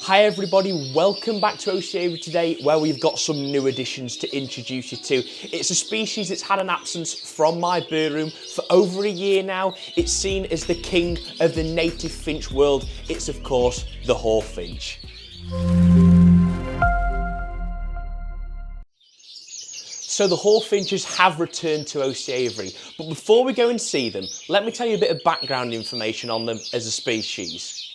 Hi everybody, welcome back to OCA today, where we've got some new additions to introduce you to. It's a species that's had an absence from my bird room for over a year now. It's seen as the king of the native finch world. It's of course the hawfinch. So the hawfinches have returned to OCA, but before we go and see them, let me tell you a bit of background information on them as a species.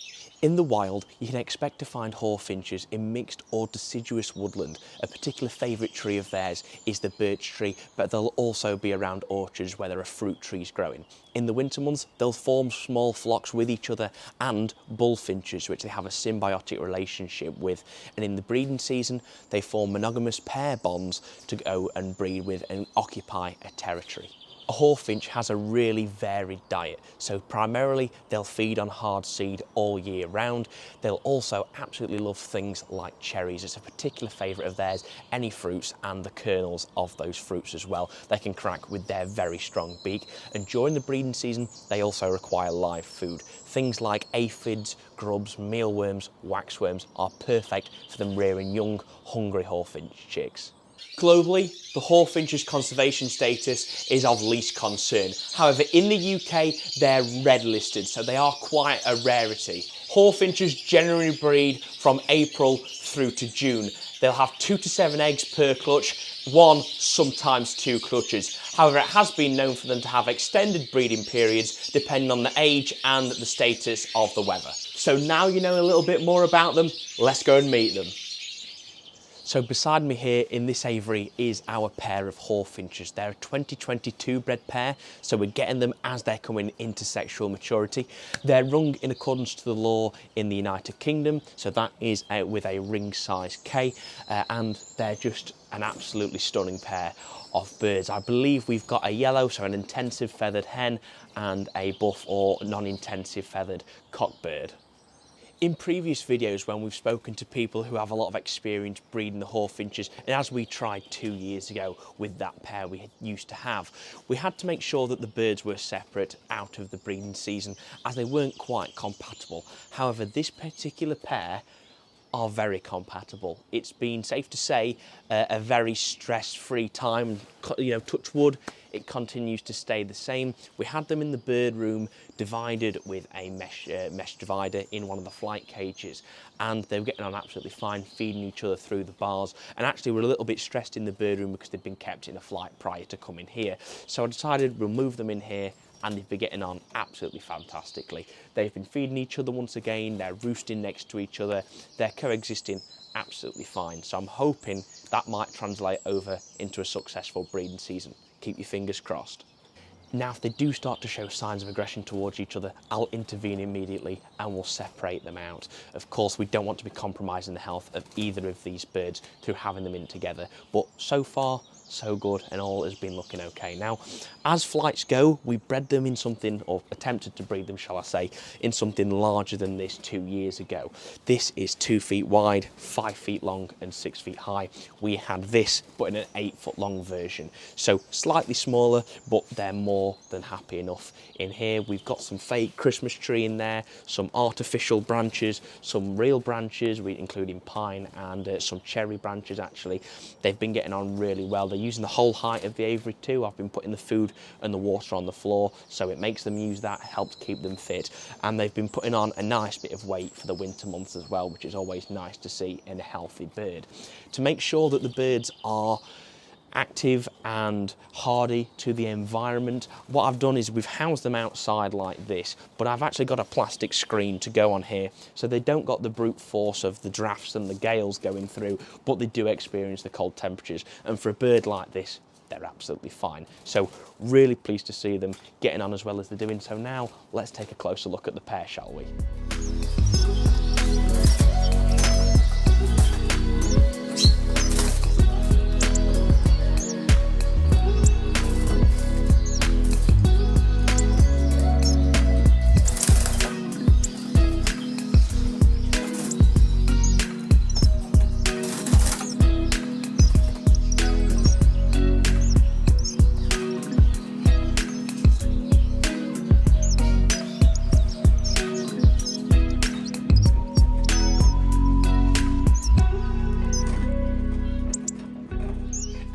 In the wild, you can expect to find hawfinches in mixed or deciduous woodland. A particular favourite tree of theirs is the birch tree, but they'll also be around orchards where there are fruit trees growing. In the winter months, they'll form small flocks with each other and bullfinches, which they have a symbiotic relationship with. And in the breeding season, they form monogamous pair bonds to go and breed with and occupy a territory. A hawfinch has a really varied diet, so primarily they'll feed on hard seed all year round. They'll also absolutely love things like cherries. It's a particular favourite of theirs, any fruits and the kernels of those fruits as well. They can crack with their very strong beak, and during the breeding season they also require live food. Things like aphids, grubs, mealworms, waxworms are perfect for them rearing young, hungry hawfinch chicks. Globally, the hawfinch's conservation status is of least concern. However, in the UK, they're red listed, so they are quite a rarity. Hawfinches generally breed from April through to June. They'll have 2 to 7 eggs per clutch, 1, sometimes 2 clutches. However, it has been known for them to have extended breeding periods depending on the age and the status of the weather. So now you know a little bit more about them, let's go and meet them. So beside me here in this aviary is our pair of hawfinches. They're a 2022 bred pair, so we're getting them as they're coming into sexual maturity. They're rung in accordance to the law in the United Kingdom, so that is with a ring size K, and they're just an absolutely stunning pair of birds. I believe we've got a yellow, so an intensive feathered hen, and a buff or non-intensive feathered cockbird. In previous videos, when we've spoken to people who have a lot of experience breeding the hawfinches, and as we tried 2 years ago with that pair we used to have, we had to make sure that the birds were separate out of the breeding season as they weren't quite compatible. However, this particular pair are very compatible. It's been, safe to say, a very stress-free time. You know, touch wood, it continues to stay the same. We had them in the bird room divided with a mesh divider in one of the flight cages, and they were getting on absolutely fine, feeding each other through the bars, and actually were a little bit stressed in the bird room because they'd been kept in a flight prior to coming here. So I decided we'll move them in here, and they've been getting on absolutely fantastically. They've been feeding each other once again, they're roosting next to each other, they're coexisting absolutely fine. So I'm hoping that might translate over into a successful breeding season. Keep your fingers crossed. Now, if they do start to show signs of aggression towards each other, I'll intervene immediately and we'll separate them out. Of course, we don't want to be compromising the health of either of these birds through having them in together, but so far, so good, and all has been looking okay. Now, as flights go, we bred them in something, or attempted to breed them, shall I say, in something larger than this 2 years ago. This is 2 feet wide, 5 feet long, and 6 feet high. We had this, but in an 8 foot long version. So slightly smaller, but they're more than happy enough. In here, we've got some fake Christmas tree in there, some artificial branches, some real branches, including pine and some cherry branches actually. They've been getting on really well. They're using the whole height of the aviary too. I've been putting the food and the water on the floor, so it makes them use that, helps keep them fit. And they've been putting on a nice bit of weight for the winter months as well, which is always nice to see in a healthy bird. To make sure that the birds are active and hardy to the environment, what I've done is we've housed them outside like this, but I've actually got a plastic screen to go on here, so they don't got the brute force of the drafts and the gales going through, but they do experience the cold temperatures, and for a bird like this, they're absolutely fine. So really pleased to see them getting on as well as they're doing. So now let's take a closer look at the pair, shall we?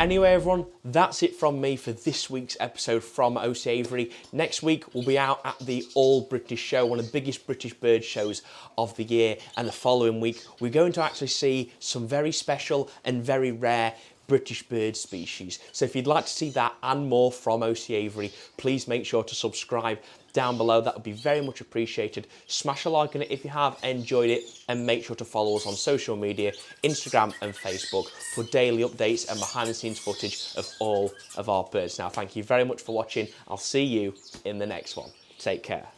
Anyway, everyone, that's it from me for this week's episode from OC Avery. Next week, we'll be out at the All British Show, one of the biggest British bird shows of the year. And the following week, we're going to actually see some very special and very rare British bird species. So if you'd like to see that and more from OC Avery, please make sure to subscribe down below. That would be very much appreciated. Smash a like on it if you have enjoyed it, and make sure to follow us on social media, Instagram and Facebook, for daily updates and behind the scenes footage of all of our birds. Now, thank you very much for watching. I'll see you in the next one. Take care.